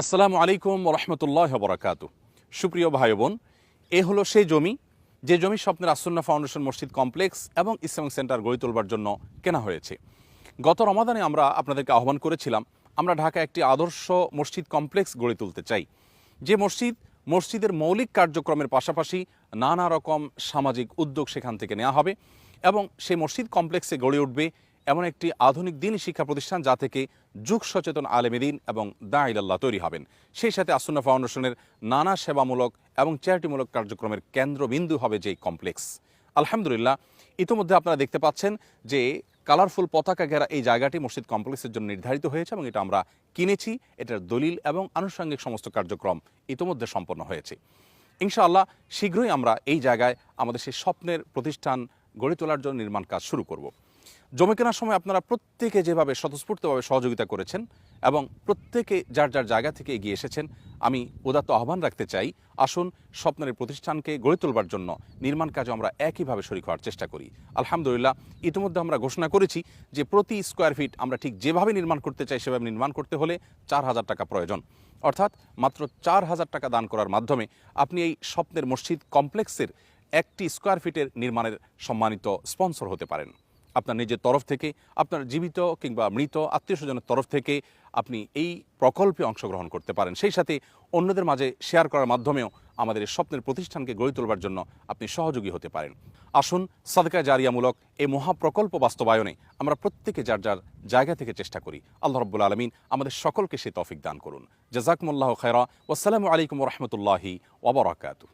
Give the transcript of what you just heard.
আসসালামু আলাইকুম রহমতুল্লাহ বরাকাত। সুপ্রিয় ভাই বোন, এ হলো সেই জমি যে জমি স্বপ্নের আসুন্না ফাউন্ডেশন মসজিদ কমপ্লেক্স এবং ইসলামিক সেন্টার গড়ে তোলবার জন্য কেনা হয়েছে। গত রমাদানে আমরা আপনাদেরকে আহ্বান করেছিলাম, আমরা ঢাকায় একটি আদর্শ মসজিদ কমপ্লেক্স গড়ে তুলতে চাই, যে মসজিদের মৌলিক কার্যক্রমের পাশাপাশি নানা রকম সামাজিক উদ্যোগ সেখান থেকে নেওয়া হবে এবং সেই মসজিদ কমপ্লেক্সে গড়ে উঠবে এমন একটি আধুনিক দিন শিক্ষা প্রতিষ্ঠান যা থেকে যুগ সচেতন আলেমে দিন এবং দাঈলাল্লাহ তৈরি হবেন। সেই সাথে আসুন্না ফাউন্ডেশনের নানা সেবামূলক এবং চ্যারিটিমূলক কার্যক্রমের কেন্দ্রবিন্দু হবে যেই কমপ্লেক্স। আলহামদুলিল্লাহ, ইতিমধ্যে আপনারা দেখতে পাচ্ছেন যে কালারফুল পতাকা ঘেরা এই জায়গাটি মসজিদ কমপ্লেক্সের জন্য নির্ধারিত হয়েছে এবং এটা আমরা কিনেছি। এটার দলিল এবং আনুষঙ্গিক সমস্ত কার্যক্রম ইতিমধ্যে সম্পন্ন হয়েছে। ইনশাআল্লাহ শীঘ্রই আমরা এই জায়গায় আমাদের সেই স্বপ্নের প্রতিষ্ঠান গড়ে তোলার জন্য নির্মাণ কাজ শুরু করব। জমি কেনার সময় আপনারা প্রত্যেকে যেভাবে স্বতঃস্ফূর্তভাবে সহযোগিতা করেছেন এবং প্রত্যেকে যার যার জায়গা থেকে এগিয়ে এসেছেন, আমি উদাত্ত আহ্বান রাখতে চাই, আসুন স্বপ্নের প্রতিষ্ঠানকে গড়ে তোলবার জন্য নির্মাণ কাজে আমরা একইভাবে শরীক হওয়ার চেষ্টা করি। আলহামদুলিল্লাহ, ইতিমধ্যে আমরা ঘোষণা করেছি যে প্রতি স্কোয়ার ফিট আমরা ঠিক যেভাবে নির্মাণ করতে চাই সেভাবে নির্মাণ করতে হলে 4,000 টাকা প্রয়োজন। অর্থাৎ মাত্র 4,000 টাকা দান করার মাধ্যমে আপনি এই স্বপ্নের মসজিদ কমপ্লেক্সের একটি স্কোয়ার ফিটের নির্মাণের সম্মানিত স্পন্সর হতে পারেন। আপনার নিজের তরফ থেকে, আপনার জীবিত কিংবা মৃত আত্মীয় স্বজনের তরফ থেকে আপনি এই প্রকল্পে অংশগ্রহণ করতে পারেন। সেই সাথে অন্যদের মাঝে শেয়ার করার মাধ্যমেও আমাদের এই স্বপ্নের প্রতিষ্ঠানকে গড়ে তোলবার জন্য আপনি সহযোগী হতে পারেন। আসুন সাদকা জারিয়ামূলক এই মহাপ্রকল্প বাস্তবায়নে আমরা প্রত্যেকে যার যার জায়গা থেকে চেষ্টা করি। আল্লাহ রাব্বুল আলামিন আমাদের সকলকে সে তৌফিক দান করুন। জাযাকুমুল্লাহু খায়রা। ওয়াসসালামু আলাইকুম ওয়া রাহমাতুল্লাহি ওয়া বারাকাতুহু।